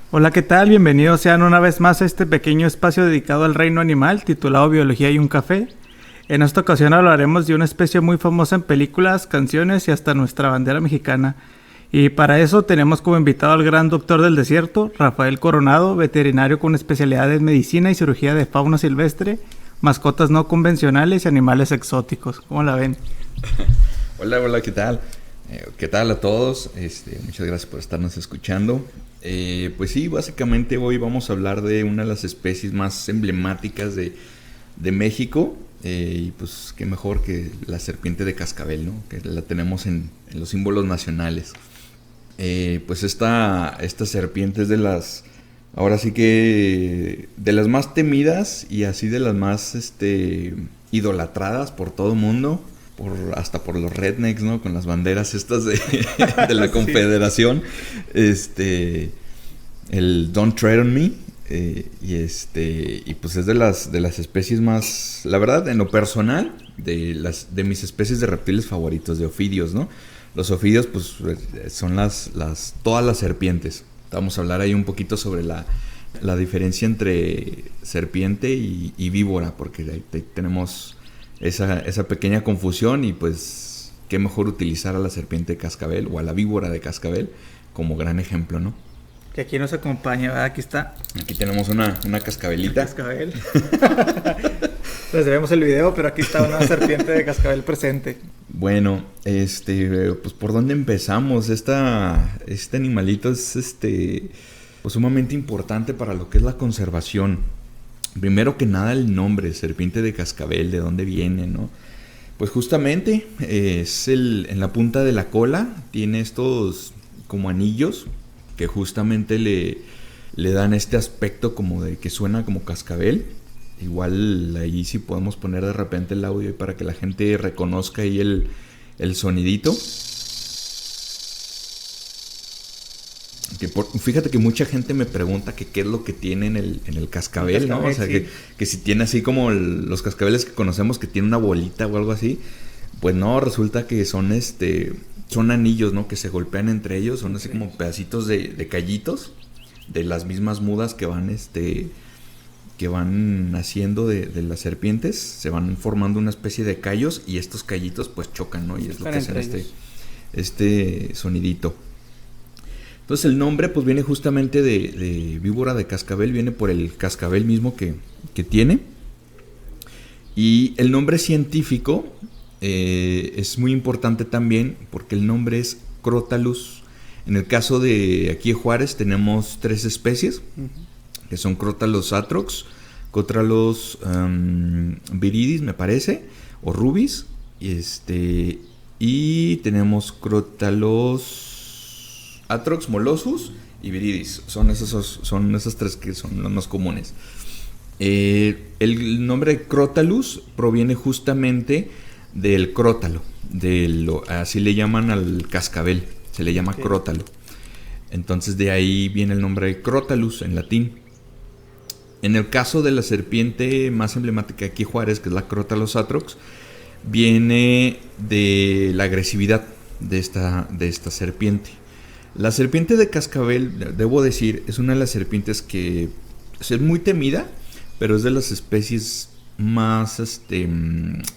Hola, ¿qué tal? Bienvenidos sean una vez más a este pequeño espacio dedicado al reino animal titulado Biología y un café. En esta ocasión hablaremos de una especie muy famosa en películas, canciones y hasta nuestra bandera mexicana. Y para eso tenemos como invitado al gran doctor del desierto, Rafael Coronado, veterinario con especialidad en medicina y cirugía de fauna silvestre, mascotas no convencionales y animales exóticos. ¿Cómo la ven? Hola, ¿qué tal? ¿Qué tal a todos? Muchas gracias por estarnos escuchando. Pues sí, básicamente hoy vamos a hablar de una de las especies más emblemáticas de México. Y pues qué mejor que la serpiente de cascabel, ¿no? Que la tenemos en los símbolos nacionales. Pues esta serpiente es de las, ahora sí que de las más temidas y así de las más idolatradas por todo el mundo. Hasta por los rednecks, ¿no? Con las banderas estas de la Confederación. El Don't Tread on Me. Y pues es de las especies más, la verdad, en lo personal, de mis especies de reptiles favoritos, de ofidios, ¿no? Los ofidios, pues, son todas las serpientes. Vamos a hablar ahí un poquito sobre la diferencia entre serpiente y víbora, porque ahí tenemos esa pequeña confusión y pues qué mejor utilizar a la serpiente de cascabel o a la víbora de cascabel como gran ejemplo, ¿no? Que aquí nos acompaña, ¿verdad? Aquí está. Aquí tenemos una cascabelita. Cascabel. Les vemos el video, pero aquí está una serpiente de cascabel presente. Bueno, pues ¿por dónde empezamos? Este animalito es pues sumamente importante para lo que es la conservación. Primero que nada el nombre, serpiente de cascabel, ¿de dónde viene, no? Pues justamente en la punta de la cola tiene estos como anillos que justamente le dan este aspecto como de que suena como cascabel. Igual ahí sí podemos poner de repente el audio para que la gente reconozca ahí el sonidito. Fíjate que mucha gente me pregunta que qué es lo que tiene en el cascabel, ¿no? O sea, sí. que si tiene así como los cascabeles que conocemos que tiene una bolita o algo así. Pues no, resulta que son anillos, ¿no? Que se golpean entre ellos, son así como pedacitos de callitos de las mismas mudas que van haciendo de las serpientes, se van formando una especie de callos y estos callitos pues chocan, ¿no? Y es lo que hacen este sonidito. Entonces el nombre pues viene justamente de víbora de cascabel, viene por el cascabel mismo que tiene. Y el nombre científico es muy importante también porque el nombre es Crotalus. En el caso de aquí de Juárez tenemos 3 especies, que son Crotalus atrox, Crotalus viridis me parece, o rubis, y tenemos Crotalus atrox, molossus y viridis. Son esas 3 que son las más comunes. El nombre de Crotalus proviene justamente del crótalo, así le llaman al cascabel, se le llama crótalo. Entonces de ahí viene el nombre de Crotalus en latín. En el caso de la serpiente más emblemática aquí Juárez, que es la Crotalus atrox, viene de la agresividad de esta serpiente. La serpiente de cascabel, debo decir, es una de las serpientes que es muy temida, pero es de las especies más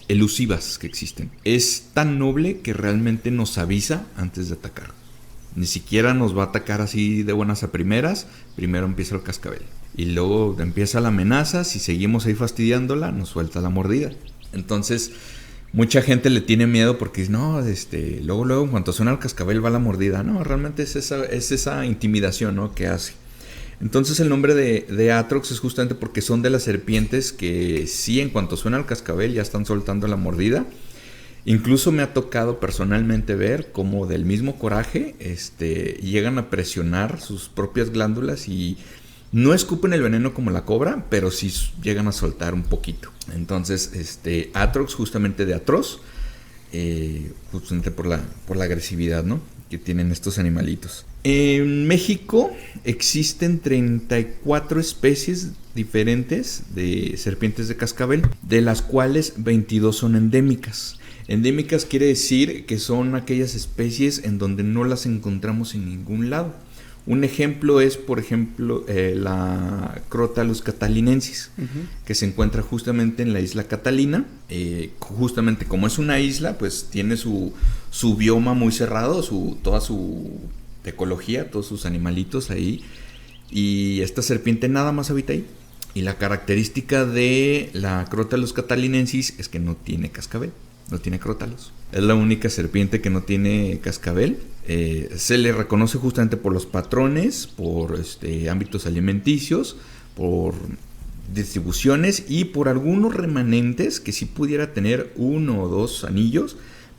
elusivas que existen. Es tan noble que realmente nos avisa antes de atacar. Ni siquiera nos va a atacar así de buenas a primeras. Primero empieza el cascabel y luego empieza la amenaza. Si seguimos ahí fastidiándola, nos suelta la mordida. Entonces mucha gente le tiene miedo porque no, luego en cuanto suena el cascabel va la mordida. No, realmente es esa intimidación, ¿no? que hace. Entonces el nombre de atrox es justamente porque son de las serpientes que sí, en cuanto suena el cascabel ya están soltando la mordida. Incluso me ha tocado personalmente ver cómo del mismo coraje llegan a presionar sus propias glándulas y no escupen el veneno como la cobra, pero sí llegan a soltar un poquito. Entonces atrox justamente de atroz, justamente por la agresividad, ¿no? que tienen estos animalitos. En México existen 34 especies diferentes de serpientes de cascabel, de las cuales 22 son endémicas. Endémicas quiere decir que son aquellas especies en donde no las encontramos en ningún lado. Un ejemplo es, por ejemplo, la Crotalus catalinensis, que se encuentra justamente en la isla Catalina. Justamente como es una isla, pues tiene su bioma muy cerrado, toda su ecología, todos sus animalitos ahí. Y esta serpiente nada más habita ahí. Y la característica de la Crotalus catalinensis es que no tiene cascabel, no tiene crótalos. Es la única serpiente que no tiene cascabel. Se le reconoce justamente por los patrones, por ámbitos alimenticios, por distribuciones y por algunos remanentes que sí pudiera tener 1 o 2 anillos,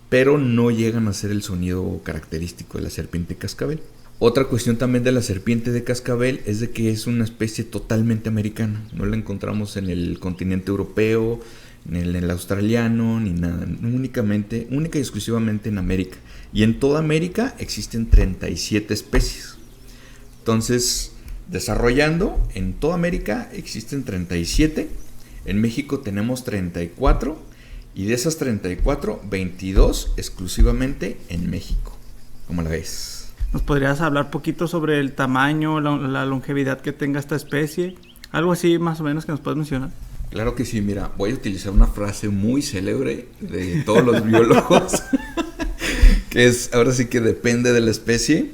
pero no llegan a ser el sonido característico de la serpiente cascabel. Otra cuestión también de la serpiente de cascabel es de que es una especie totalmente americana. No la encontramos en el continente europeo, ni en el australiano, ni nada. Única y exclusivamente en América. Y en toda América existen 37 especies. Entonces, desarrollando, en toda América existen 37. En México tenemos 34. Y de esas 34, 22 exclusivamente en México. ¿Cómo la ves? ¿Nos podrías hablar poquito sobre el tamaño, la longevidad que tenga esta especie? Algo así más o menos que nos puedas mencionar. Claro que sí, mira, voy a utilizar una frase muy célebre de todos los biólogos, que es, ahora sí que depende de la especie.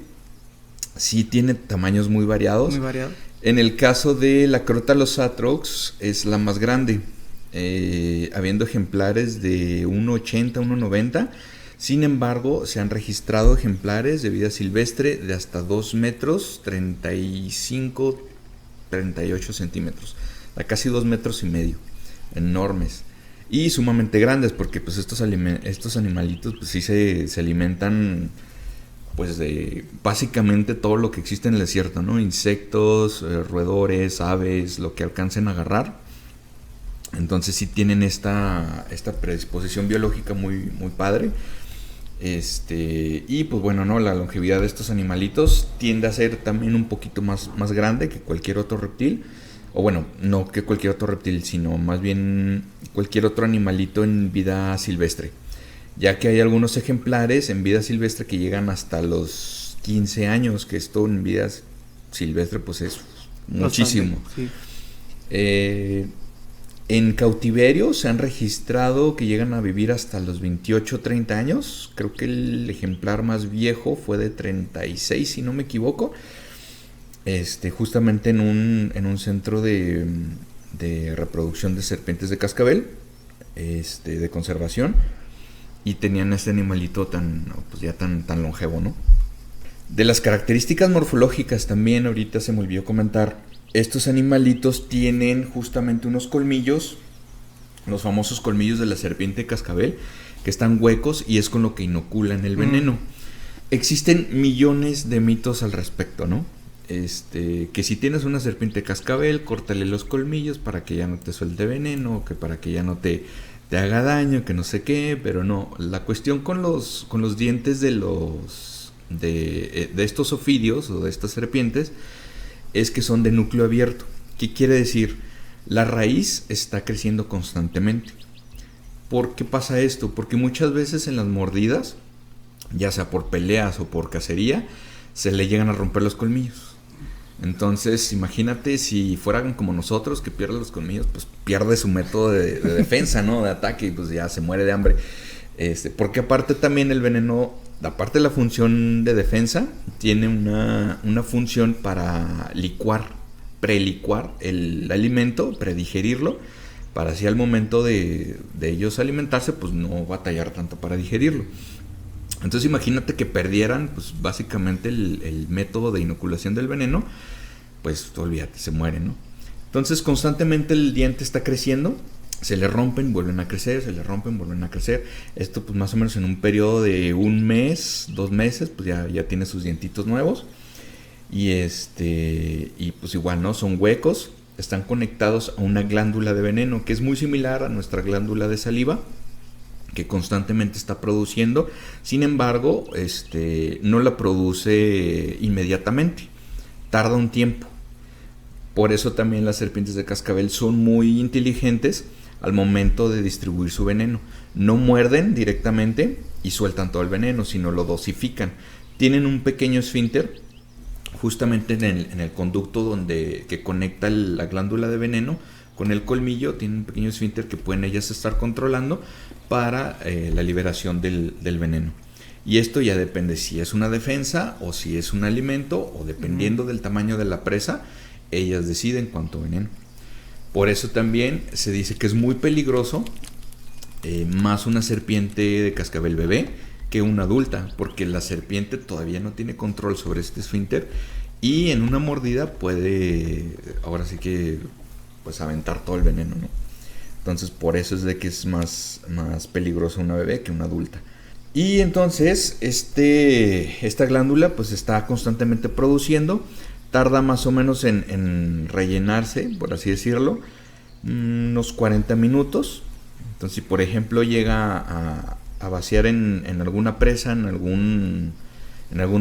Sí tiene tamaños muy variados. Muy variado. En el caso de la Crotalus atrox es la más grande, habiendo ejemplares de 1,80, 1,90. Sin embargo, se han registrado ejemplares de vida silvestre de hasta 2 metros, 35, 38 centímetros. A casi 2 metros y medio. Enormes. Y sumamente grandes, porque pues estos animalitos pues sí se alimentan pues de básicamente todo lo que existe en el desierto, ¿no? Insectos, roedores, aves, lo que alcancen a agarrar. Entonces sí tienen esta predisposición biológica muy, muy padre. Y pues bueno, ¿no? La longevidad de estos animalitos tiende a ser también un poquito más grande que cualquier otro reptil. O bueno, no que cualquier otro reptil, sino más bien cualquier otro animalito en vida silvestre. Ya que hay algunos ejemplares en vida silvestre que llegan hasta los 15 años, que esto en vida silvestre pues es muchísimo. Sí. En cautiverio se han registrado que llegan a vivir hasta los 28 30 años. Creo que el ejemplar más viejo fue de 36, si no me equivoco. Justamente en un centro de reproducción de serpientes de cascabel, de conservación, y tenían este animalito tan longevo, ¿no? De las características morfológicas también, ahorita se me olvidó comentar, estos animalitos tienen justamente unos colmillos, los famosos colmillos de la serpiente de cascabel, que están huecos y es con lo que inoculan el veneno. Existen millones de mitos al respecto, ¿no? Que si tienes una serpiente cascabel, córtale los colmillos para que ya no te suelte veneno, que para que ya no te haga daño, que no sé qué, pero no. La cuestión con los dientes de estos ofidios o de estas serpientes es que son de núcleo abierto. ¿Qué quiere decir? La raíz está creciendo constantemente. ¿Por qué pasa esto? Porque muchas veces en las mordidas, ya sea por peleas o por cacería, se le llegan a romper los colmillos. Entonces, imagínate si fueran como nosotros, que pierde los colmillos, pues pierde su método de defensa, ¿no? De ataque, y pues ya se muere de hambre. Porque aparte también el veneno, aparte de la función de defensa, tiene una función para prelicuar el alimento, predigerirlo, para así al momento de ellos alimentarse, pues no batallar tanto para digerirlo. Entonces imagínate que perdieran pues básicamente el método de inoculación del veneno, pues olvídate, se mueren, ¿no? Entonces constantemente el diente está creciendo, se le rompen, vuelven a crecer, se le rompen, vuelven a crecer. Esto pues más o menos en un periodo de 1 mes, 2 meses, pues ya tiene sus dientitos nuevos. Y y pues igual, ¿no? Son huecos, están conectados a una glándula de veneno que es muy similar a nuestra glándula de saliva, que constantemente está produciendo. Sin embargo, no la produce inmediatamente, tarda un tiempo. Por eso también las serpientes de cascabel son muy inteligentes al momento de distribuir su veneno. No muerden directamente y sueltan todo el veneno, sino lo dosifican. Tienen un pequeño esfínter justamente en el conducto que conecta la glándula de veneno con el colmillo, tiene un pequeño esfínter que pueden ellas estar controlando para la liberación del veneno. Y esto ya depende si es una defensa o si es un alimento, o dependiendo del tamaño de la presa, ellas deciden cuánto veneno. Por eso también se dice que es muy peligroso más una serpiente de cascabel bebé que una adulta, porque la serpiente todavía no tiene control sobre este esfínter y en una mordida puede, ahora sí que, pues aventar todo el veneno, ¿no? Entonces por eso es de que es más peligroso una bebé que una adulta. Y entonces esta glándula pues está constantemente produciendo, tarda más o menos en rellenarse, por así decirlo, unos 40 minutos. Entonces si por ejemplo llega a vaciar en alguna presa, en algún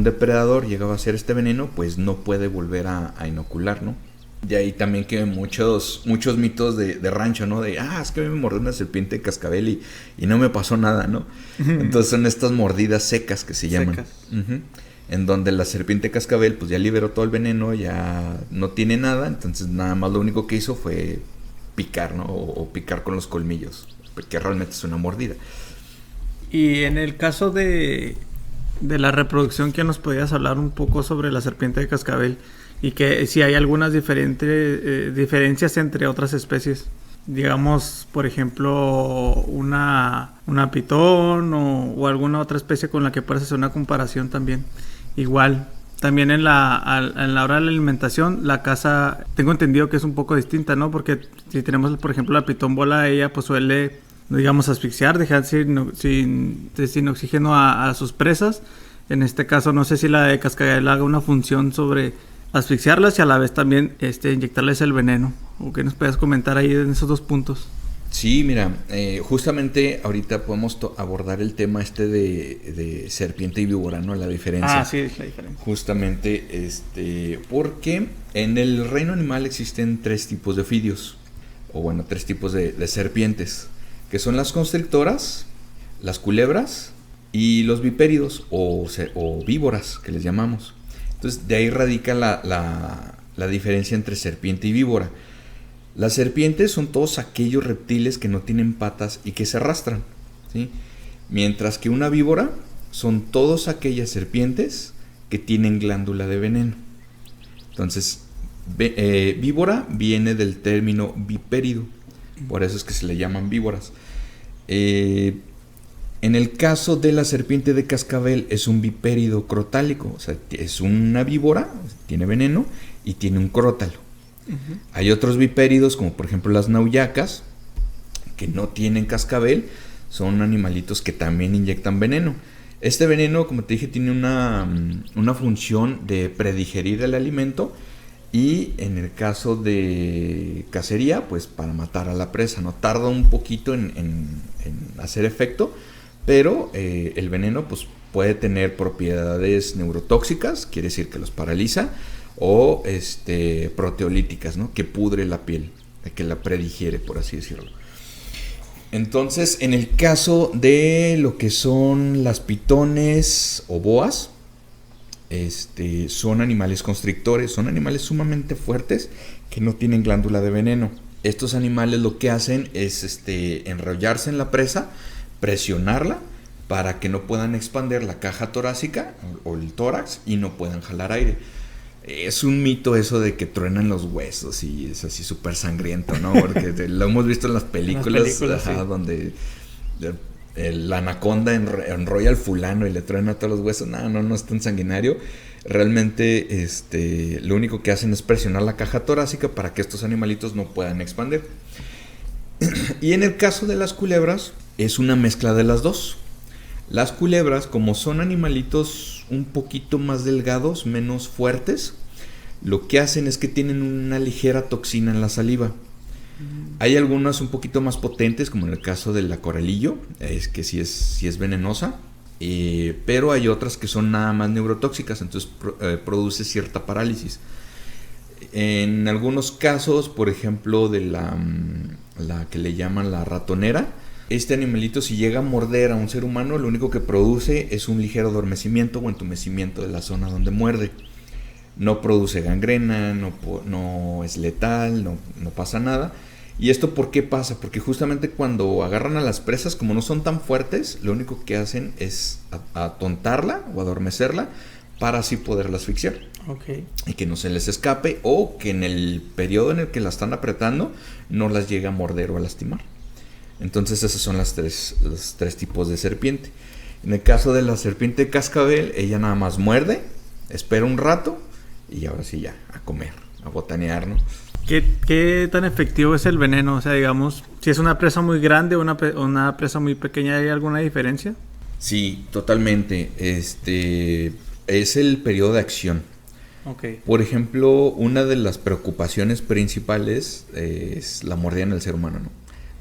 depredador, llega a vaciar este veneno, pues no puede volver a inocular, ¿no? De ahí también que muchos mitos de rancho, ¿no? Es que a mí me mordió una serpiente de cascabel y no me pasó nada, ¿no? Entonces son estas mordidas secas que se llaman. En donde la serpiente de cascabel pues ya liberó todo el veneno, ya no tiene nada, entonces nada más lo único que hizo fue picar, ¿no? O picar con los colmillos, porque realmente es una mordida. Y en el caso de la reproducción, ¿qué nos podías hablar un poco sobre la serpiente de cascabel? Y que si hay algunas diferencias entre otras especies. Digamos, por ejemplo, una pitón o alguna otra especie con la que puedas hacer una comparación también. Igual, también en la hora de la alimentación, la caza, tengo entendido que es un poco distinta, ¿no? Porque si tenemos, por ejemplo, la pitón bola, ella pues suele, digamos, asfixiar, dejar sin oxígeno a sus presas. En este caso, no sé si la de cascabel haga una función sobre asfixiarlas y a la vez también inyectarles el veneno. ¿O qué nos puedes comentar ahí en esos dos puntos? Sí, mira, justamente ahorita podemos abordar el tema de serpiente y víbora, ¿no? La diferencia. Sí, la diferencia. Justamente, porque en el reino animal existen 3 tipos de ofidios, o bueno, 3 tipos de serpientes, que son las constrictoras, las culebras y los vipéridos, o víboras, que les llamamos. Entonces, de ahí radica la diferencia entre serpiente y víbora. Las serpientes son todos aquellos reptiles que no tienen patas y que se arrastran, ¿sí? Mientras que una víbora son todas aquellas serpientes que tienen glándula de veneno. Entonces, víbora viene del término vipérido, por eso es que se le llaman víboras. En el caso de la serpiente de cascabel es un vipérido crotálico, o sea, es una víbora, tiene veneno y tiene un crótalo. Hay otros vipéridos, como por ejemplo las nauyacas, que no tienen cascabel, son animalitos que también inyectan veneno. Este veneno, como te dije, tiene una función de predigerir el alimento y en el caso de cacería, pues para matar a la presa, ¿no? Tarda un poquito en hacer efecto, pero el veneno pues puede tener propiedades neurotóxicas, quiere decir que los paraliza, o proteolíticas, ¿no? Que pudre la piel, que la predigiere, por así decirlo. Entonces, en el caso de lo que son las pitones o boas, son animales constrictores, son animales sumamente fuertes que no tienen glándula de veneno. Estos animales lo que hacen es enrollarse en la presa, presionarla para que no puedan expandir la caja torácica o el tórax y no puedan jalar aire. Es un mito eso de que truenan los huesos y es así súper sangriento, ¿no? Porque lo hemos visto en las películas, sí, donde la anaconda enrolla al fulano y le truena todos los huesos. No es tan sanguinario. Realmente lo único que hacen es presionar la caja torácica para que estos animalitos no puedan expandir. Y en el caso de las culebras es una mezcla de las dos. Las culebras, como son animalitos un poquito más delgados, menos fuertes, lo que hacen es que tienen una ligera toxina en la saliva. Hay algunas un poquito más potentes, como en el caso del acoralillo, es que sí es venenosa, pero hay otras que son nada más neurotóxicas, entonces produce cierta parálisis. En algunos casos, por ejemplo, de la que le llaman la ratonera, este animalito, si llega a morder a un ser humano, lo único que produce es un ligero adormecimiento o entumecimiento de la zona donde muerde. no produce gangrena, no es letal, no pasa nada. ¿Y esto por qué pasa? Porque justamente cuando agarran a las presas, como no son tan fuertes, lo único que hacen es atontarla o adormecerla para así poderla asfixiar. Okay. Y que no se les escape, o que en el periodo en el que la están apretando no las llegue a morder o a lastimar. Entonces esos son los tres tipos de serpiente. En el caso de la serpiente de cascabel, ella nada más muerde, espera un rato y ahora sí ya, a comer, a botanear, ¿no? ¿Qué tan efectivo es el veneno? O sea, digamos, si es una presa muy grande o una presa muy pequeña, ¿hay alguna diferencia? Sí, totalmente. Es el periodo de acción. Okay. Por ejemplo, una de las preocupaciones principales es la mordida en el ser humano, ¿no?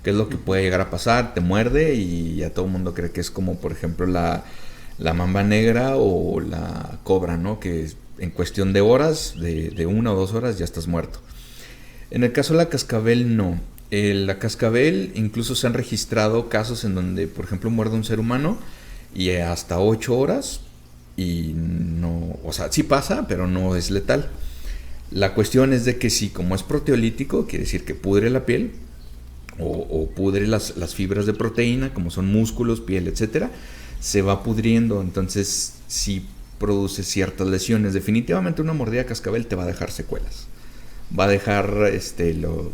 ¿Qué es lo que puede llegar a pasar? Te muerde y ya todo el mundo cree que es como, por ejemplo, la mamba negra o la cobra, ¿no? Que en cuestión de horas, de 1 o 2 horas, ya estás muerto. En el caso de la cascabel, no. La cascabel, incluso se han registrado casos en donde, por ejemplo, muerde un ser humano y hasta 8 horas y no, o sea, sí pasa, pero no es letal. La cuestión es de que sí, como es proteolítico, quiere decir que pudre la piel o pudre las fibras de proteína, como son músculos, piel, etcétera, se va pudriendo, entonces sí produce ciertas lesiones. Definitivamente una mordida de cascabel te va a dejar secuelas. Va a dejar lo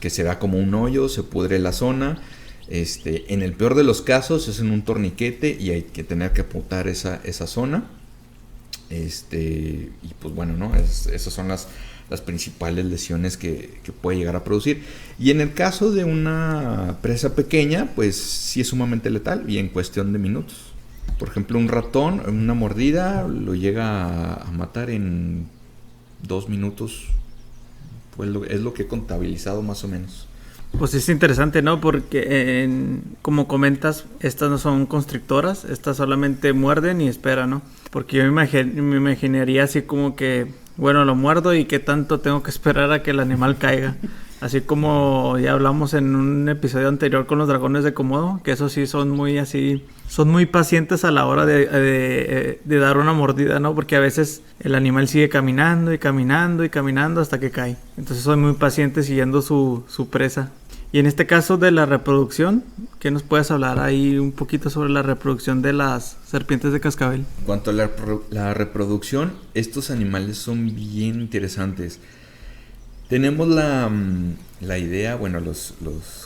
que se vea como un hoyo, se pudre la zona. En el peor de los casos es en un torniquete y hay que tener que apuntar esa zona. Y pues bueno, ¿no? Esas son las principales lesiones que puede llegar a producir. Y en el caso de una presa pequeña, pues sí es sumamente letal y en cuestión de minutos. Por ejemplo, un ratón, una mordida lo llega a matar en 2 minutos. Pues es lo que he contabilizado más o menos. Pues es interesante, ¿no? Porque como comentas, estas no son constrictoras, estas solamente muerden y esperan, ¿no? Porque yo me imaginaría así como que, bueno, lo muerdo y qué tanto tengo que esperar a que el animal caiga. Así como ya hablamos en un episodio anterior con los dragones de Komodo, que esos sí son muy pacientes a la hora de dar una mordida, ¿no? Porque a veces el animal sigue caminando y caminando y caminando hasta que cae. Entonces son muy pacientes siguiendo su presa. Y en este caso de la reproducción, ¿qué nos puedes hablar ahí un poquito sobre la reproducción de las serpientes de cascabel? En cuanto a la reproducción, estos animales son bien interesantes. Tenemos la idea, bueno, los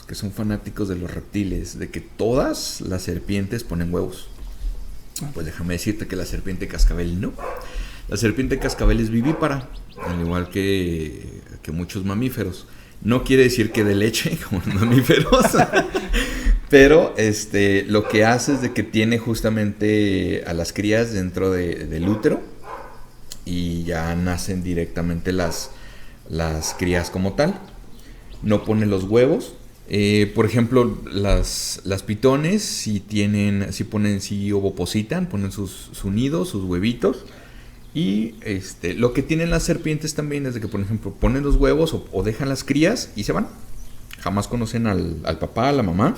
que son fanáticos de los reptiles, de que todas las serpientes ponen huevos. Pues déjame decirte que la serpiente cascabel no. La serpiente cascabel es vivípara, al igual que muchos mamíferos. No quiere decir que de leche, como los mamíferos, pero lo que hace es de que tiene justamente a las crías dentro del útero y ya nacen directamente las crías como tal. No ponen los huevos. Por ejemplo, las pitones si ovopositan, ponen su nido, sus huevitos. Y lo que tienen las serpientes también es de que, por ejemplo, ponen los huevos o dejan las crías y se van. Jamás conocen al papá, a la mamá.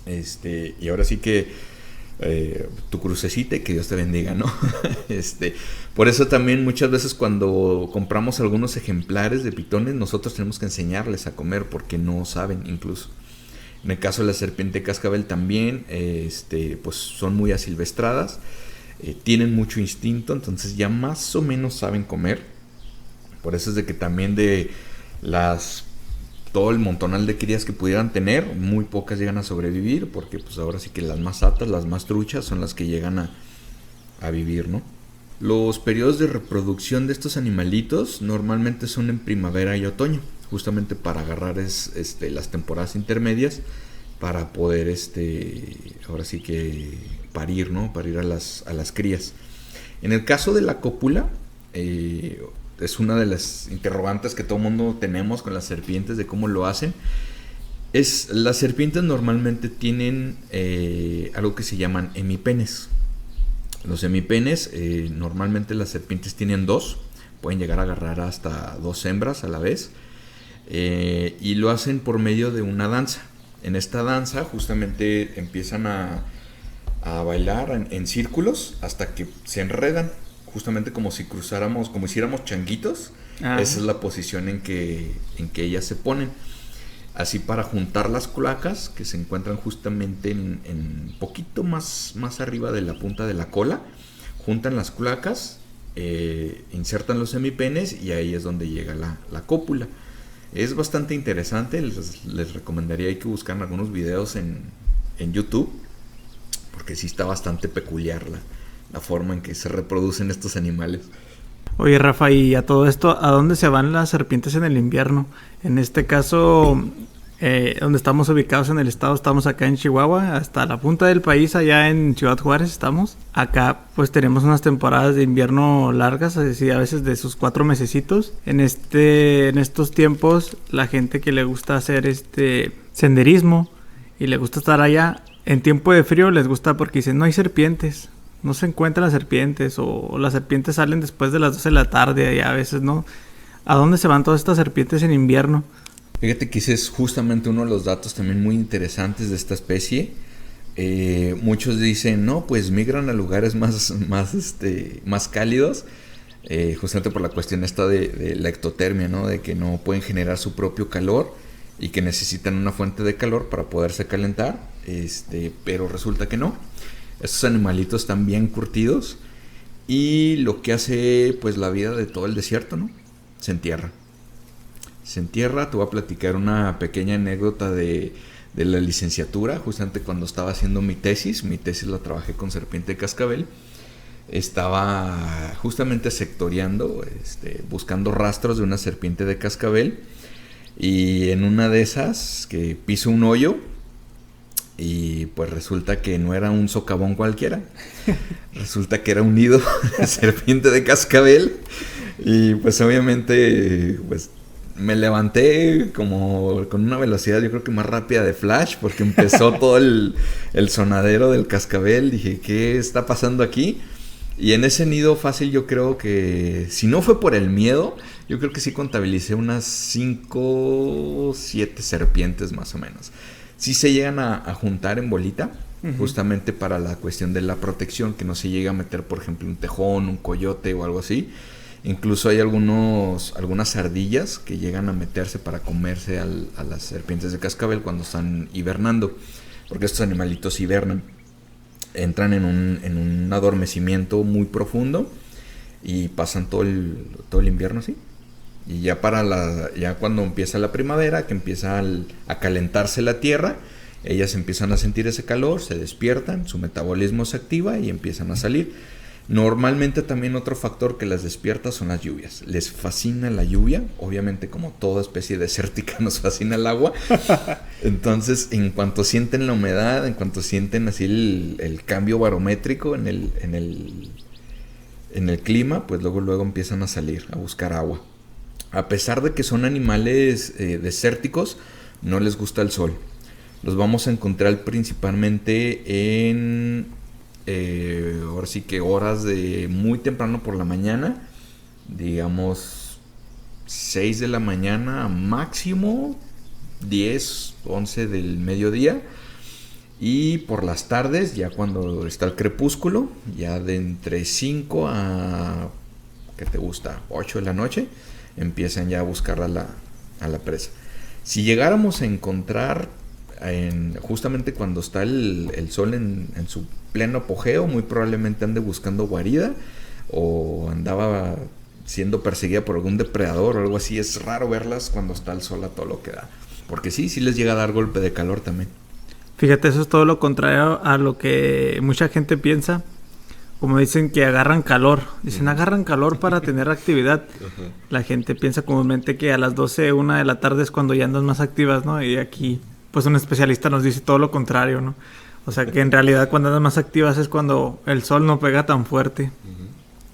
Y ahora sí que tu crucecita y que Dios te bendiga, ¿no? Por eso también muchas veces cuando compramos algunos ejemplares de pitones, nosotros tenemos que enseñarles a comer porque no saben incluso. En el caso de la serpiente cascabel también, pues son muy asilvestradas, tienen mucho instinto, entonces ya más o menos saben comer. Por eso es de que también todo el montonal de crías que pudieran tener, muy pocas llegan a sobrevivir, porque pues ahora sí que las más atas, las más truchas son las que llegan a vivir, ¿no? Los periodos de reproducción de estos animalitos normalmente son en primavera y otoño, justamente para agarrar las temporadas intermedias para poder ahora sí que parir, ¿no? Parir a las crías. En el caso de la cópula, es una de las interrogantes que todo el mundo tenemos con las serpientes de cómo lo hacen. Las serpientes normalmente tienen algo que se llaman hemipenes. Los hemipenes, normalmente las serpientes tienen 2, pueden llegar a agarrar hasta 2 hembras a la vez, y lo hacen por medio de una danza. En esta danza justamente empiezan a bailar en círculos hasta que se enredan. justamente como si cruzáramos, como hiciéramos changuitos. Esa es la posición en que ellas se ponen. Así para juntar las cloacas que se encuentran justamente en poquito más arriba de la punta de la cola. Juntan las cloacas, insertan los semipenes y ahí es donde llega la cópula. Es bastante interesante, les recomendaría que buscaran algunos videos en YouTube, porque sí está bastante peculiar la forma en que se reproducen estos animales. Oye, Rafa, y a todo esto, ¿a dónde se van las serpientes en el invierno? En este caso, donde estamos ubicados en el estado, estamos acá en Chihuahua, hasta la punta del país, allá en Ciudad Juárez estamos. Acá pues tenemos unas temporadas de invierno largas, así a veces de sus 4 mesecitos. En estos tiempos, la gente que le gusta hacer senderismo y le gusta estar allá, en tiempo de frío les gusta porque dicen, no hay serpientes. No se encuentran las serpientes, o las serpientes salen después de las 12 de la tarde y a veces no. ¿A dónde se van todas estas serpientes en invierno? Fíjate que ese es justamente uno de los datos también muy interesantes de esta especie. Muchos dicen, no, pues migran a lugares más cálidos, justamente por la cuestión esta de la ectotermia, ¿no? De que no pueden generar su propio calor y que necesitan una fuente de calor para poderse calentar, pero resulta que no. Estos animalitos están bien curtidos y lo que hace pues la vida de todo el desierto, ¿no? Se entierra. Te voy a platicar una pequeña anécdota de la licenciatura, justamente cuando estaba haciendo mi tesis la trabajé con serpiente de cascabel. Estaba justamente sectoreando, buscando rastros de una serpiente de cascabel, y en una de esas que piso un hoyo. Y pues resulta que no era un socavón cualquiera. Resulta que era un nido de serpiente de cascabel. Y pues obviamente pues me levanté como con una velocidad yo creo que más rápida de Flash, porque empezó todo el sonadero del cascabel. Dije, ¿qué está pasando aquí? Y en ese nido fácil yo creo que, si no fue por el miedo, yo creo que sí contabilicé unas 5 o 7 serpientes más o menos. Sí se llegan a juntar en bolita, justamente para la cuestión de la protección, que no se llega a meter, por ejemplo, un tejón, un coyote o algo así. Incluso hay algunas ardillas que llegan a meterse para comerse a las serpientes de cascabel cuando están hibernando, porque estos animalitos hibernan. Entran en un adormecimiento muy profundo y pasan todo el invierno así. Y ya ya cuando empieza la primavera, que empieza a calentarse la tierra, ellas empiezan a sentir ese calor, se despiertan, su metabolismo se activa y empiezan a salir. Normalmente también otro factor que las despierta son las lluvias. Les fascina la lluvia, obviamente como toda especie desértica nos fascina el agua. Entonces, en cuanto sienten la humedad, en cuanto sienten así el cambio barométrico en el clima, pues luego empiezan a salir a buscar agua. A pesar de que son animales desérticos, no les gusta el sol. Los vamos a encontrar principalmente en, ahora sí que horas de muy temprano por la mañana, digamos 6 de la mañana, máximo 10, 11 del mediodía. Y por las tardes, ya cuando está el crepúsculo, ya de entre 5 a, ¿qué te gusta? 8 de la noche, empiezan ya a buscar a la presa. Si llegáramos a encontrar justamente cuando está el sol en su pleno apogeo, muy probablemente ande buscando guarida o andaba siendo perseguida por algún depredador o algo así. Es raro verlas cuando está el sol a todo lo que da, porque sí les llega a dar golpe de calor también. Fíjate, eso es todo lo contrario a lo que mucha gente piensa. Como dicen que agarran calor. Dicen, agarran calor para tener actividad. La gente piensa comúnmente que a las 12, 1 de la tarde es cuando ya andan más activas, ¿no? Y aquí, pues un especialista nos dice todo lo contrario, ¿no? O sea, que en realidad cuando andan más activas es cuando el sol no pega tan fuerte.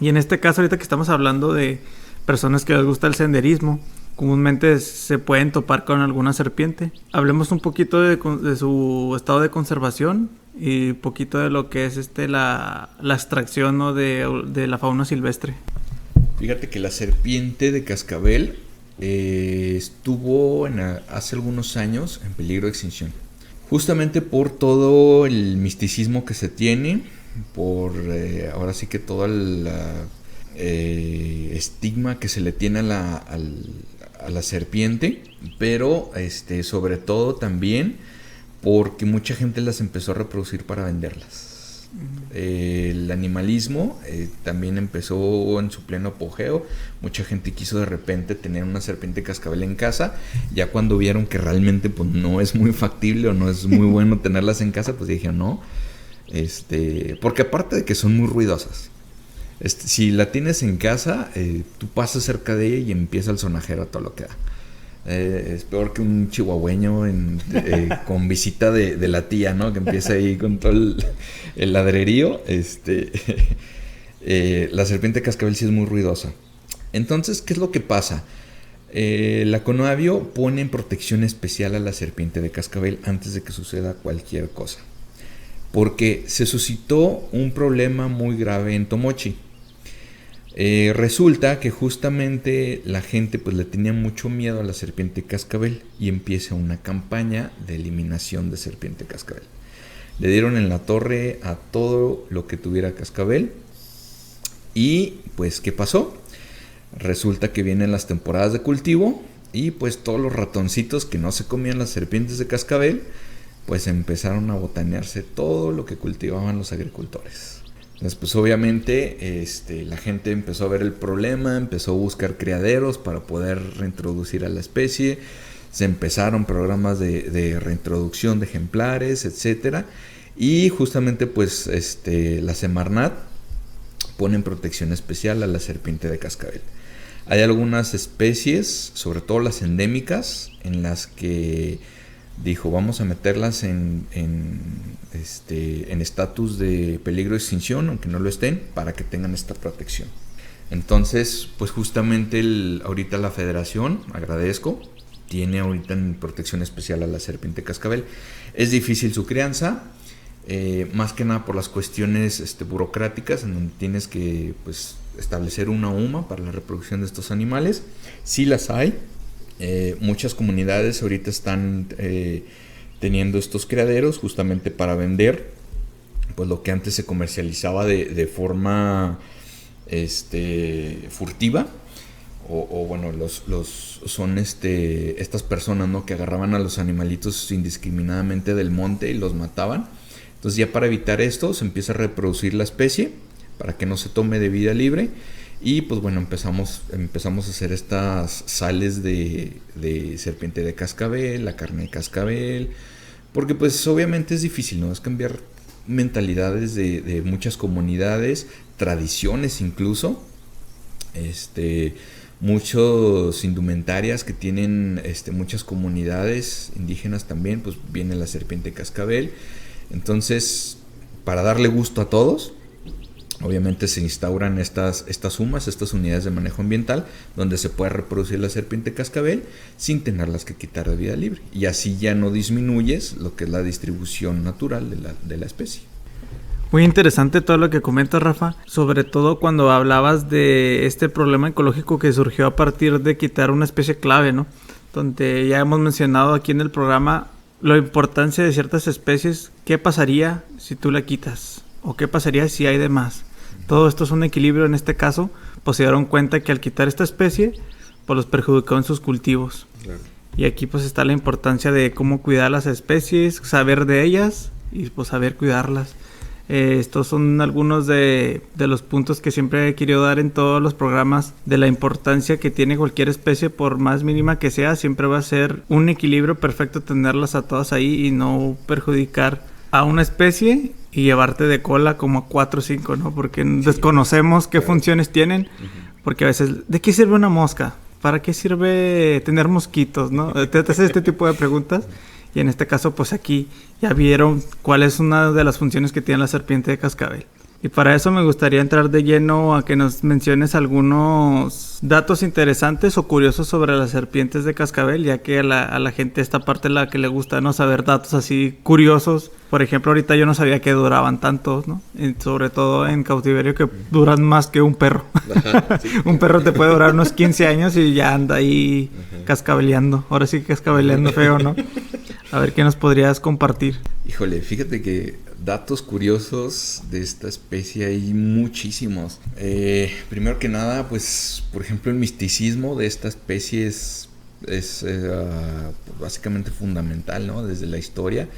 Y en este caso, ahorita que estamos hablando de personas que les gusta el senderismo, comúnmente se pueden topar con alguna serpiente. Hablemos un poquito de su estado de conservación y un poquito de lo que es la extracción, ¿no? de la fauna silvestre. Fíjate que la serpiente de cascabel estuvo hace algunos años en peligro de extinción. Justamente por todo el misticismo que se tiene, por ahora sí que toda estigma que se le tiene a la serpiente, pero sobre todo también porque mucha gente las empezó a reproducir para venderlas. El animalismo también empezó en su pleno apogeo. Mucha gente quiso de repente tener una serpiente cascabel en casa. Ya cuando vieron que realmente pues, no es muy factible o no es muy bueno tenerlas en casa, pues dijeron no. Porque aparte de que son muy ruidosas, si la tienes en casa, tú pasas cerca de ella y empieza el sonajero a todo lo que da. Es peor que un chihuahueño con visita de la tía, ¿no? Que empieza ahí con todo el ladrerío. La serpiente cascabel sí es muy ruidosa. Entonces, ¿qué es lo que pasa? La Conavio pone en protección especial a la serpiente de cascabel antes de que suceda cualquier cosa. Porque se suscitó un problema muy grave en Tomochi. Resulta que justamente la gente pues le tenía mucho miedo a la serpiente cascabel y empieza una campaña de eliminación de serpiente cascabel. Le dieron en la torre a todo lo que tuviera cascabel y pues ¿qué pasó? Resulta que vienen las temporadas de cultivo y pues todos los ratoncitos que no se comían las serpientes de cascabel pues empezaron a botanearse todo lo que cultivaban los agricultores. Entonces, pues obviamente la gente empezó a ver el problema, empezó a buscar criaderos para poder reintroducir a la especie, se empezaron programas de reintroducción de ejemplares, etcétera, y justamente pues la Semarnat pone en protección especial a la serpiente de cascabel. Hay algunas especies, sobre todo las endémicas, en las que dijo vamos a meterlas en estatus de peligro de extinción, aunque no lo estén, para que tengan esta protección. Entonces, pues justamente ahorita la federación, agradezco, tiene ahorita en protección especial a la serpiente cascabel. Es difícil su crianza, más que nada por las cuestiones burocráticas, en donde tienes que pues establecer una UMA para la reproducción de estos animales. Sí las hay. Muchas comunidades ahorita están teniendo estos criaderos justamente para vender pues lo que antes se comercializaba de forma furtiva o bueno son estas personas, ¿no? Que agarraban a los animalitos indiscriminadamente del monte y los mataban. Entonces ya para evitar esto se empieza a reproducir la especie para que no se tome de vida libre. Y pues bueno, empezamos a hacer estas sales de serpiente de cascabel, la carne de cascabel, porque pues obviamente es difícil, ¿no? Es cambiar mentalidades de muchas comunidades, tradiciones incluso, muchos indumentarias que tienen muchas comunidades indígenas también, pues viene la serpiente cascabel. Entonces, para darle gusto a todos, obviamente se instauran estas UMAs, estas unidades de manejo ambiental, donde se puede reproducir la serpiente cascabel sin tenerlas que quitar de vida libre. Y así ya no disminuyes lo que es la distribución natural de la especie. Muy interesante todo lo que comentas, Rafa, sobre todo cuando hablabas de este problema ecológico que surgió a partir de quitar una especie clave, ¿no? Donde ya hemos mencionado aquí en el programa la importancia de ciertas especies. ¿Qué pasaría si tú la quitas? ¿O qué pasaría si hay de más? Todo esto es un equilibrio en este caso, pues se dieron cuenta que al quitar esta especie, pues los perjudicó en sus cultivos. Claro. Y aquí pues está la importancia de cómo cuidar las especies, saber de ellas y pues saber cuidarlas. Estos son algunos de los puntos que siempre he querido dar en todos los programas, de la importancia que tiene cualquier especie, por más mínima que sea. Siempre va a ser un equilibrio perfecto tenerlas a todas ahí y no perjudicar a una especie y llevarte de cola como a 4 o 5, ¿no? Porque desconocemos qué funciones tienen. Porque a veces, ¿de qué sirve una mosca? ¿Para qué sirve tener mosquitos, no? Te haces este tipo de preguntas. Y en este caso, pues aquí ya vieron cuál es una de las funciones que tiene la serpiente de cascabel. Y para eso me gustaría entrar de lleno a que nos menciones algunos datos interesantes o curiosos sobre las serpientes de cascabel, ya que a la gente esta parte es la que le gusta, ¿no? Saber datos así curiosos. Por ejemplo, ahorita yo no sabía que duraban tanto, ¿no? Sobre todo en cautiverio, que duran más que un perro. Ajá, sí. Un perro te puede durar unos 15 años y ya anda ahí cascabeleando. Ahora sí que cascabeleando feo, ¿no? A ver, ¿qué nos podrías compartir? Híjole, fíjate que datos curiosos de esta especie hay muchísimos. Primero que nada, pues, por ejemplo, el misticismo de esta especie es básicamente fundamental, ¿no? Desde la historia.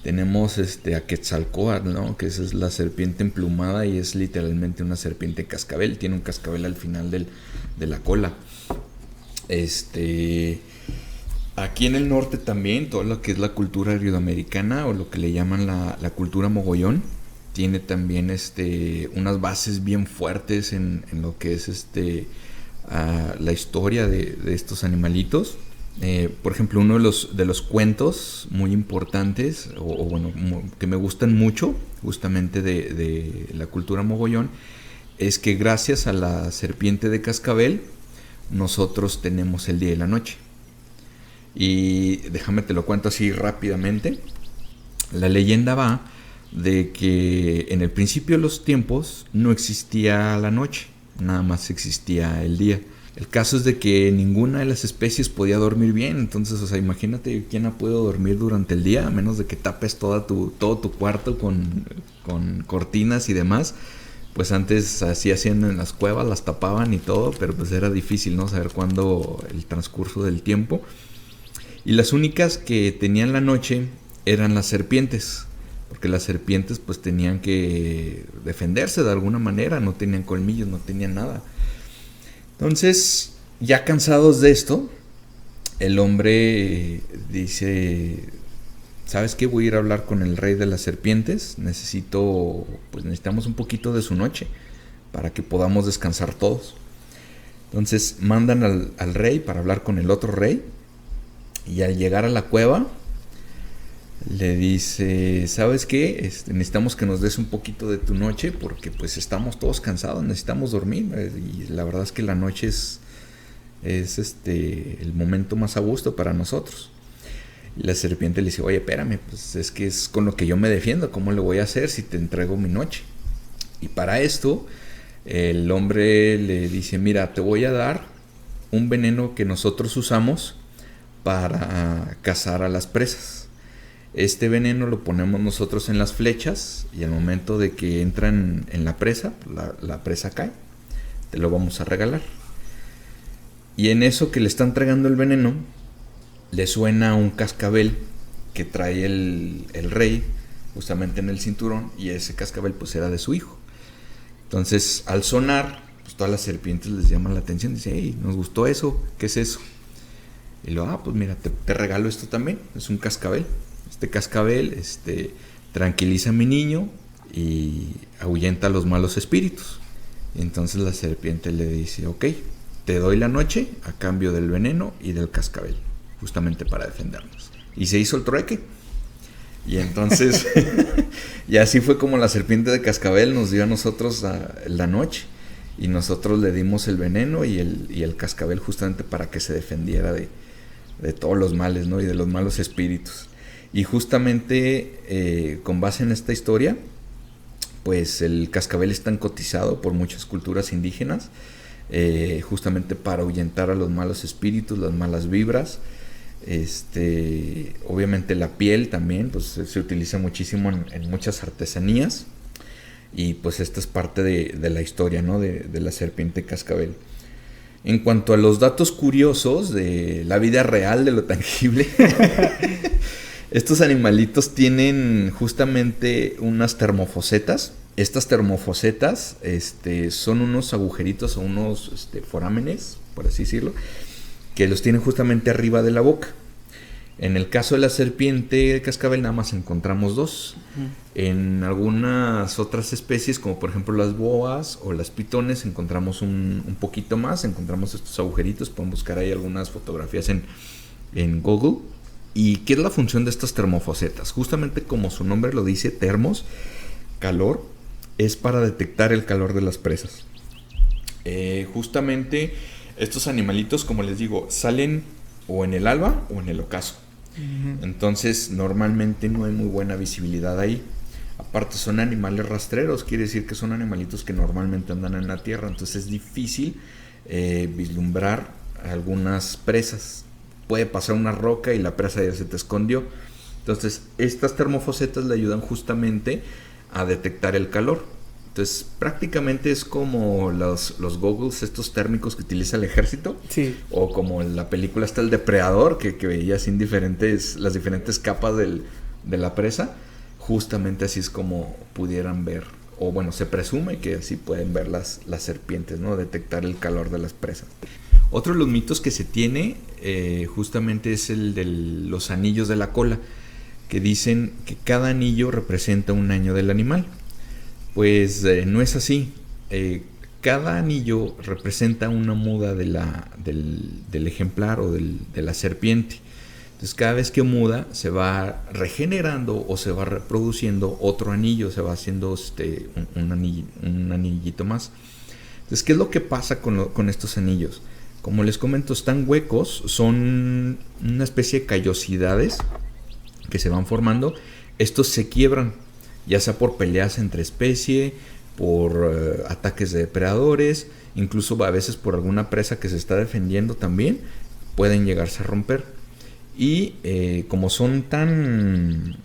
Tenemos a Quetzalcóatl, ¿no? Que esa es la serpiente emplumada y es literalmente una serpiente cascabel. Tiene un cascabel al final de la cola. Aquí en el norte también, todo lo que es la cultura aridoamericana o lo que le llaman la cultura mogollón, tiene también unas bases bien fuertes en lo que es la historia de estos animalitos. Por ejemplo, uno de los cuentos muy importantes, o bueno, que me gustan mucho, justamente de la cultura mogollón, es que gracias a la serpiente de cascabel, nosotros tenemos el día y la noche. Y déjame te lo cuento así rápidamente. La leyenda va de que en el principio de los tiempos no existía la noche, nada más existía el día. El caso es de que ninguna de las especies podía dormir bien. Entonces, o sea, imagínate quién ha podido dormir durante el día, a menos de que tapes todo tu cuarto con cortinas y demás. Pues antes así hacían en las cuevas, las tapaban y todo, pero pues era difícil, ¿no? Saber cuándo, el transcurso del tiempo. Y las únicas que tenían la noche eran las serpientes, porque las serpientes pues tenían que defenderse de alguna manera, no tenían colmillos, no tenían nada. Entonces, ya cansados de esto, el hombre dice, ¿sabes qué? Voy a ir a hablar con el rey de las serpientes, necesitamos un poquito de su noche para que podamos descansar todos. Entonces mandan al rey para hablar con el otro rey. Y al llegar a la cueva, le dice, ¿sabes qué? Necesitamos que nos des un poquito de tu noche porque pues estamos todos cansados, necesitamos dormir. Y la verdad es que la noche es el momento más a gusto para nosotros. Y la serpiente le dice, oye, espérame, pues es que es con lo que yo me defiendo, ¿cómo le voy a hacer si te entrego mi noche? Y para esto, el hombre le dice, mira, te voy a dar un veneno que nosotros usamos para cazar a las presas. Este veneno lo ponemos nosotros en las flechas y al momento de que entran en la presa, la presa cae. Te lo vamos a regalar. Y en eso que le están entregando el veneno, le suena un cascabel que trae el rey justamente en el cinturón, y ese cascabel pues era de su hijo. Entonces al sonar, pues todas las serpientes les llaman la atención. Dice, hey, nos gustó eso, ¿qué es eso? Y luego, pues mira, te regalo esto también. Es un cascabel. Este cascabel tranquiliza a mi niño y ahuyenta a los malos espíritus. Y entonces la serpiente le dice, ok, te doy la noche a cambio del veneno y del cascabel, justamente para defendernos. Y se hizo el trueque. Y entonces, y así fue como la serpiente de cascabel nos dio a nosotros la noche. Y nosotros le dimos el veneno y el cascabel justamente para que se defendiera de todos los males, ¿no? Y de los malos espíritus. Y justamente con base en esta historia, pues el cascabel es tan cotizado por muchas culturas indígenas, justamente para ahuyentar a los malos espíritus, las malas vibras. Obviamente la piel también, pues se utiliza muchísimo en muchas artesanías. Y pues esta es parte de la historia, ¿no? de la serpiente cascabel. En cuanto a los datos curiosos de la vida real, de lo tangible, estos animalitos tienen justamente unas termofosetas. Estas termofosetas son unos agujeritos o unos forámenes, por así decirlo, que los tienen justamente arriba de la boca. En el caso de la serpiente de cascabel nada más encontramos dos. En algunas otras especies, como por ejemplo las boas o las pitones, encontramos un poquito más. Encontramos estos agujeritos. Pueden buscar ahí algunas fotografías en Google. ¿Y qué es la función de estas termofosetas? Justamente como su nombre lo dice, termos, calor, es para detectar el calor de las presas. Justamente estos animalitos, como les digo, salen o en el alba o en el ocaso. Entonces normalmente no hay muy buena visibilidad ahí. Aparte son animales rastreros, quiere decir que son animalitos que normalmente andan en la tierra. Entonces es difícil vislumbrar algunas presas. Puede pasar una roca y la presa ya se te escondió. Entonces, estas termofosetas le ayudan justamente a detectar el calor. Entonces, prácticamente es como los goggles estos térmicos que utiliza el ejército. Sí. O como en la película está el depredador, que veías las diferentes capas de la presa. Justamente así es como pudieran ver, o bueno, se presume que así pueden ver las serpientes, ¿no? Detectar el calor de las presas. Otro de los mitos que se tiene justamente es el de los anillos de la cola, que dicen que cada anillo representa un año del animal. Pues no es así. Cada anillo representa una muda del ejemplar o de la serpiente. Entonces cada vez que muda se va regenerando o se va reproduciendo otro anillo, se va haciendo un anillito más. Entonces, ¿qué es lo que pasa con estos anillos? Como les comento, están huecos, son una especie de callosidades que se van formando. Estos se quiebran, ya sea por peleas entre especie, por ataques de depredadores, incluso a veces por alguna presa que se está defendiendo también, pueden llegarse a romper. Y como son tan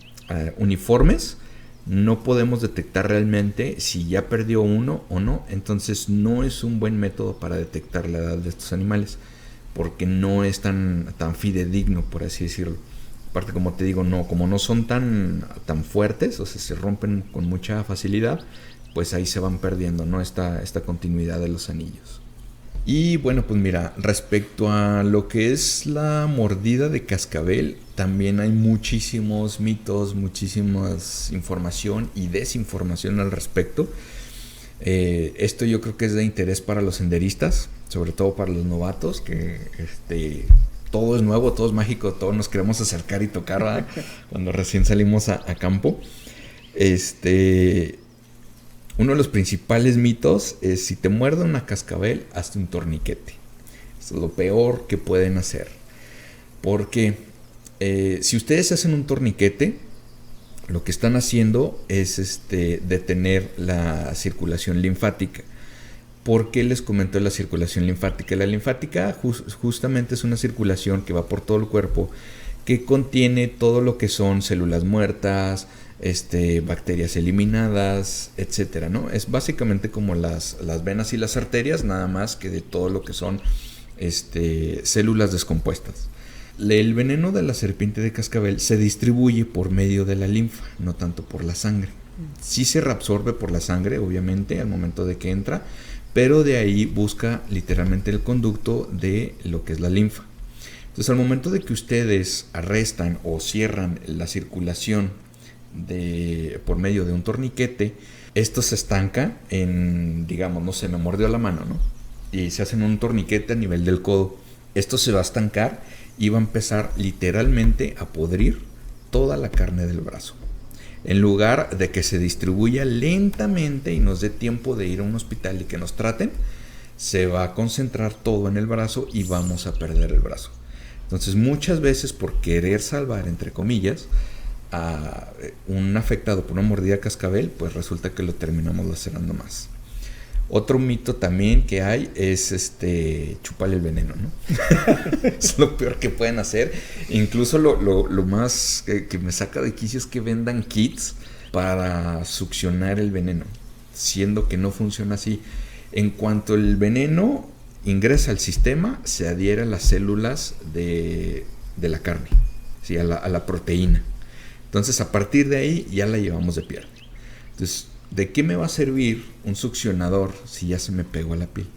uniformes, no podemos detectar realmente si ya perdió uno o no. Entonces no es un buen método para detectar la edad de estos animales, porque no es tan fidedigno, por así decirlo. Aparte, como te digo, como no son tan fuertes, o sea, se rompen con mucha facilidad, pues ahí se van perdiendo, ¿no? Esta continuidad de los anillos. Y bueno, pues mira, respecto a lo que es la mordida de cascabel, también hay muchísimos mitos, muchísimas información y desinformación al respecto. Esto yo creo que es de interés para los senderistas, sobre todo para los novatos, que todo es nuevo, todo es mágico, todos nos queremos acercar y tocar, ¿verdad? Cuando recién salimos a campo. Uno de los principales mitos es: si te muerde una cascabel, hazte un torniquete. Esto es lo peor que pueden hacer. Porque si ustedes hacen un torniquete, lo que están haciendo es detener la circulación linfática. ¿Por qué les comento la circulación linfática? La linfática justamente es una circulación que va por todo el cuerpo, que contiene todo lo que son células muertas, bacterias eliminadas, etcétera, ¿no? Es básicamente como las venas y las arterias, nada más que de todo lo que son células descompuestas. El veneno de la serpiente de cascabel se distribuye por medio de la linfa, no tanto por la sangre. Sí se reabsorbe por la sangre, obviamente, al momento de que entra, pero de ahí busca literalmente el conducto de lo que es la linfa. Entonces, al momento de que ustedes arrestan o cierran la circulación por medio de un torniquete, esto se estanca en, digamos, no sé, me mordió la mano, ¿no? Y se hacen un torniquete a nivel del codo. Esto se va a estancar y va a empezar literalmente a podrir toda la carne del brazo. En lugar de que se distribuya lentamente y nos dé tiempo de ir a un hospital y que nos traten, se va a concentrar todo en el brazo y vamos a perder el brazo. Entonces, muchas veces, por querer salvar, entre comillas, a un afectado por una mordida de cascabel, pues resulta que lo terminamos lacerando más. Otro mito también que hay es chuparle el veneno, ¿no? Es lo peor que pueden hacer. Incluso lo más que me saca de quicio es que vendan kits para succionar el veneno, siendo que no funciona así. En cuanto el veneno ingresa al sistema, se adhiere a las células de la carne, ¿sí? a la proteína. Entonces, a partir de ahí ya la llevamos de pierde. Entonces, ¿de qué me va a servir un succionador si ya se me pegó a la piel?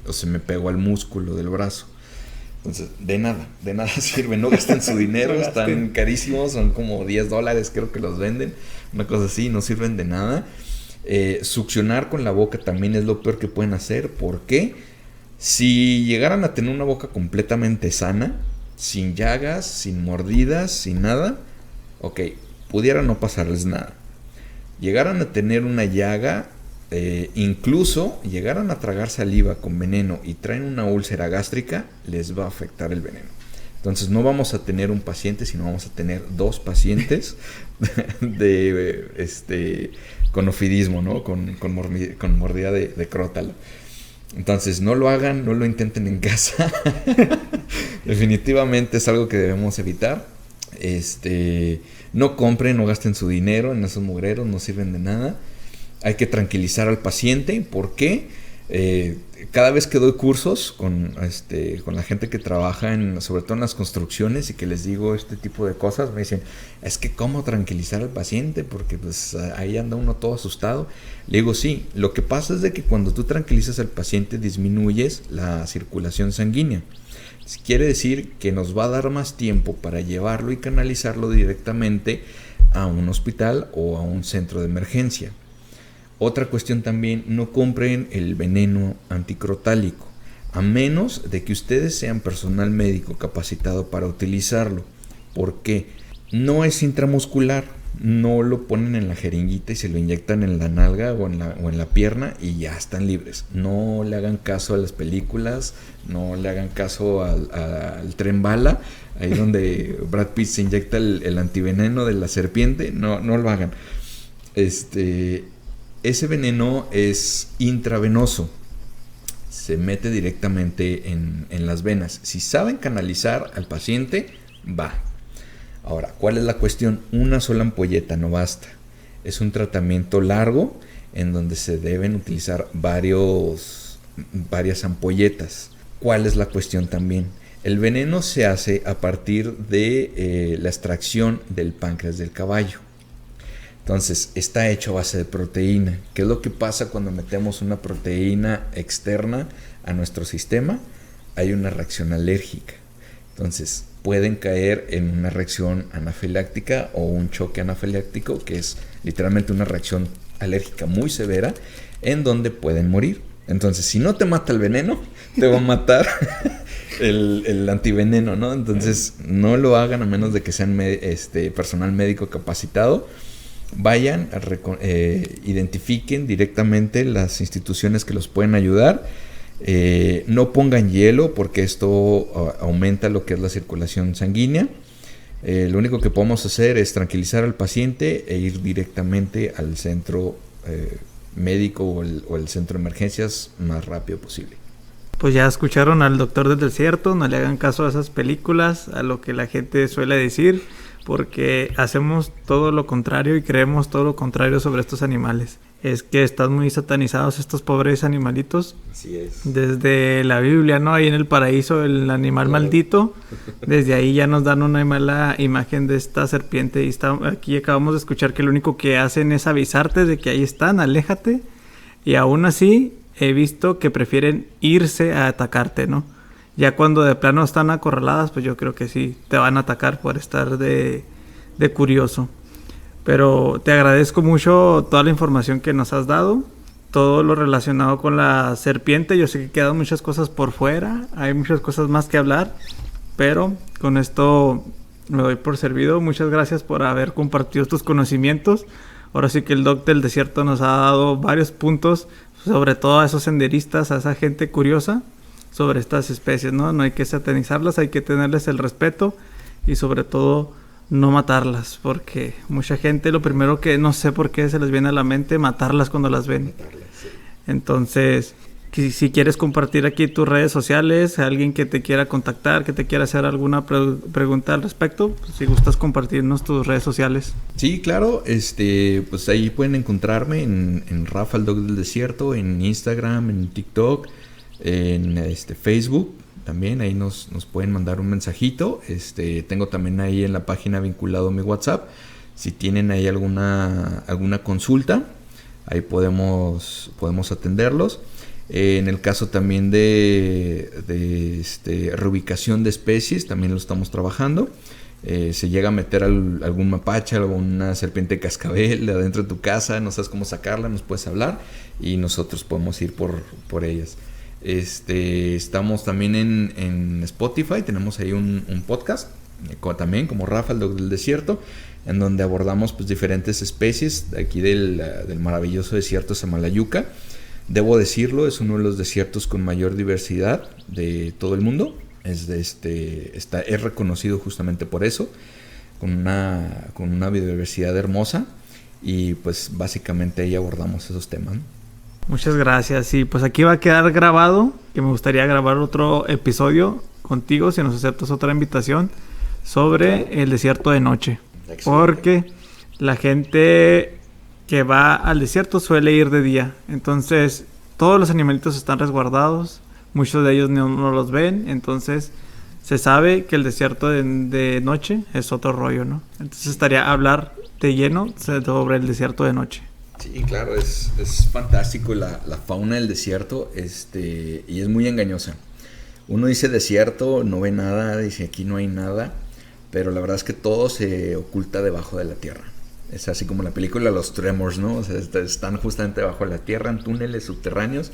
O se me pegó al músculo del brazo. Entonces, de nada sirve. No gasten su dinero, están carísimos, son como $10, creo que los venden. Una cosa así, no sirven de nada. Succionar con la boca también es lo peor que pueden hacer. ¿Por qué? Si llegaran a tener una boca completamente sana, sin llagas, sin mordidas, sin nada, ok, pudiera no pasarles nada. Llegaran a tener una llaga, incluso llegaran a tragar saliva con veneno y traen una úlcera gástrica, les va a afectar el veneno. Entonces no vamos a tener un paciente, sino vamos a tener 2 pacientes con ofidismo, ¿no? Con mordida de crótalo. Entonces no lo hagan, no lo intenten en casa. Definitivamente es algo que debemos evitar. No compren, no gasten su dinero en esos mugreros, no sirven de nada. Hay que tranquilizar al paciente. ¿Por qué? Cada vez que doy cursos con la gente que trabaja sobre todo en las construcciones, y que les digo este tipo de cosas, me dicen, es que ¿cómo tranquilizar al paciente? Porque pues ahí anda uno todo asustado. Le digo, sí, lo que pasa es de que cuando tú tranquilizas al paciente disminuyes la circulación sanguínea. Quiere decir que nos va a dar más tiempo para llevarlo y canalizarlo directamente a un hospital o a un centro de emergencia. Otra cuestión también, no compren el veneno anticrotálico, a menos de que ustedes sean personal médico capacitado para utilizarlo. ¿Por qué? No es intramuscular, no lo ponen en la jeringuita y se lo inyectan en la nalga o en la pierna y ya están libres. No le hagan caso a las películas, no le hagan caso al tren bala, ahí donde Brad Pitt se inyecta el antiveneno de la serpiente, no lo hagan. Ese veneno es intravenoso, se mete directamente en las venas. Si saben canalizar al paciente, va. Ahora, ¿cuál es la cuestión? Una sola ampolleta no basta. Es un tratamiento largo en donde se deben utilizar varias ampolletas. ¿Cuál es la cuestión también? El veneno se hace a partir de la extracción del páncreas del caballo. Entonces, está hecho a base de proteína. ¿Qué es lo que pasa cuando metemos una proteína externa a nuestro sistema? Hay una reacción alérgica. Entonces, pueden caer en una reacción anafiláctica o un choque anafiláctico, que es literalmente una reacción alérgica muy severa, en donde pueden morir. Entonces, si no te mata el veneno, te va a matar el antiveneno, ¿no? Entonces, no lo hagan a menos de que sean personal médico capacitado. Vayan, identifiquen directamente las instituciones que los pueden ayudar. No pongan hielo porque esto aumenta lo que es la circulación sanguínea. Lo único que podemos hacer es tranquilizar al paciente e ir directamente al centro médico o el centro de emergencias más rápido posible. Pues ya escucharon al doctor del desierto, no le hagan caso a esas películas, a lo que la gente suele decir, porque hacemos todo lo contrario y creemos todo lo contrario sobre estos animales. Es que están muy satanizados estos pobres animalitos. Así es. Desde la Biblia, ¿no? Ahí en el paraíso, el animal maldito. Desde ahí ya nos dan una mala imagen de esta serpiente. Y aquí acabamos de escuchar que lo único que hacen es avisarte de que ahí están, aléjate. Y aún así he visto que prefieren irse a atacarte, ¿no? Ya cuando de plano están acorraladas, pues yo creo que sí te van a atacar por estar de curioso. Pero te agradezco mucho toda la información que nos has dado, todo lo relacionado con la serpiente. Yo sé que quedan muchas cosas por fuera, hay muchas cosas más que hablar, pero con esto me doy por servido. Muchas gracias por haber compartido tus conocimientos. Ahora sí que el Doc del Desierto nos ha dado varios puntos, sobre todo a esos senderistas, a esa gente curiosa sobre estas especies, ¿no? No hay que satanizarlas, hay que tenerles el respeto y sobre todo no matarlas, porque mucha gente lo primero que no sé por qué se les viene a la mente matarlas cuando las ven. Sí. Entonces, si quieres compartir aquí tus redes sociales, alguien que te quiera contactar, que te quiera hacer alguna pregunta al respecto, pues, si gustas compartirnos tus redes sociales. Sí, claro, pues ahí pueden encontrarme en Rafa el Doc del Desierto, en Instagram, en TikTok, en Facebook. También ahí nos pueden mandar un mensajito. Tengo también ahí en la página vinculado mi WhatsApp. Si tienen ahí alguna consulta, ahí podemos atenderlos. En el caso también de reubicación de especies, también lo estamos trabajando. Se llega a meter algún mapache, alguna serpiente cascabel adentro de tu casa, no sabes cómo sacarla, nos puedes hablar y nosotros podemos ir por ellas. Estamos también en Spotify, tenemos ahí un podcast también como Rafa el Doc del Desierto, en donde abordamos pues diferentes especies de aquí del maravilloso desierto Samalayuca. Debo decirlo, es uno de los desiertos con mayor diversidad de todo el mundo. Es reconocido justamente por eso, con una biodiversidad hermosa, y pues básicamente ahí abordamos esos temas, ¿no? Muchas gracias. Y pues aquí va a quedar grabado que me gustaría grabar otro episodio contigo si nos aceptas otra invitación sobre el desierto de noche. Excelente. Porque la gente que va al desierto suele ir de día. Entonces, todos los animalitos están resguardados. Muchos de ellos no los ven. Entonces, se sabe que el desierto de noche es otro rollo, ¿no? Entonces, estaría hablar de lleno sobre el desierto de noche. Sí, claro, es fantástico la fauna del desierto, y es muy engañosa. Uno dice desierto, no ve nada, dice aquí no hay nada, pero la verdad es que todo se oculta debajo de la tierra. Es así como la película Los Tremors, ¿no? O sea, están justamente debajo de la tierra, en túneles subterráneos,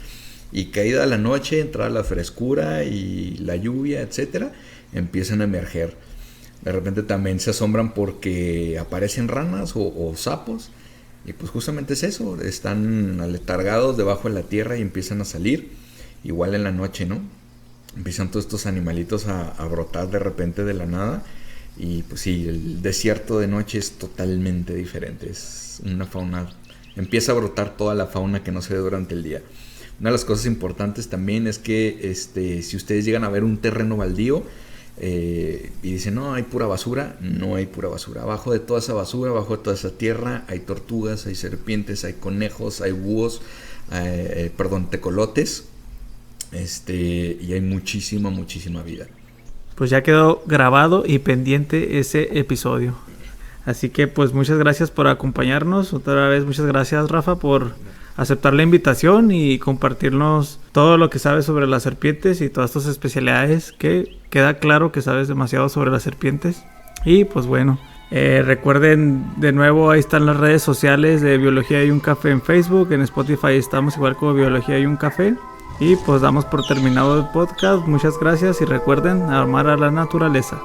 y caída la noche, entrada la frescura y la lluvia, etcétera, empiezan a emerger. De repente también se asombran porque aparecen ranas o sapos, y pues justamente es eso, están aletargados debajo de la tierra y empiezan a salir, igual en la noche, ¿no? Empiezan todos estos animalitos a brotar de repente de la nada. Y pues sí, el desierto de noche es totalmente diferente. Es una fauna, empieza a brotar toda la fauna que no se ve durante el día. Una de las cosas importantes también es que si ustedes llegan a ver un terreno baldío y dicen, no, hay pura basura, no hay pura basura. Abajo de toda esa basura, abajo de toda esa tierra, hay tortugas, hay serpientes, hay conejos, hay búhos, tecolotes. Y hay muchísima vida. Pues ya quedó grabado y pendiente ese episodio. Así que pues muchas gracias por acompañarnos. Otra vez muchas gracias, Rafa, por aceptar la invitación y compartirnos todo lo que sabes sobre las serpientes y todas tus especialidades, que queda claro que sabes demasiado sobre las serpientes. Y pues bueno, recuerden de nuevo, ahí están las redes sociales de Biología y un Café en Facebook. En Spotify estamos igual como Biología y un Café. Y pues damos por terminado el podcast. Muchas gracias y recuerden amar a la naturaleza.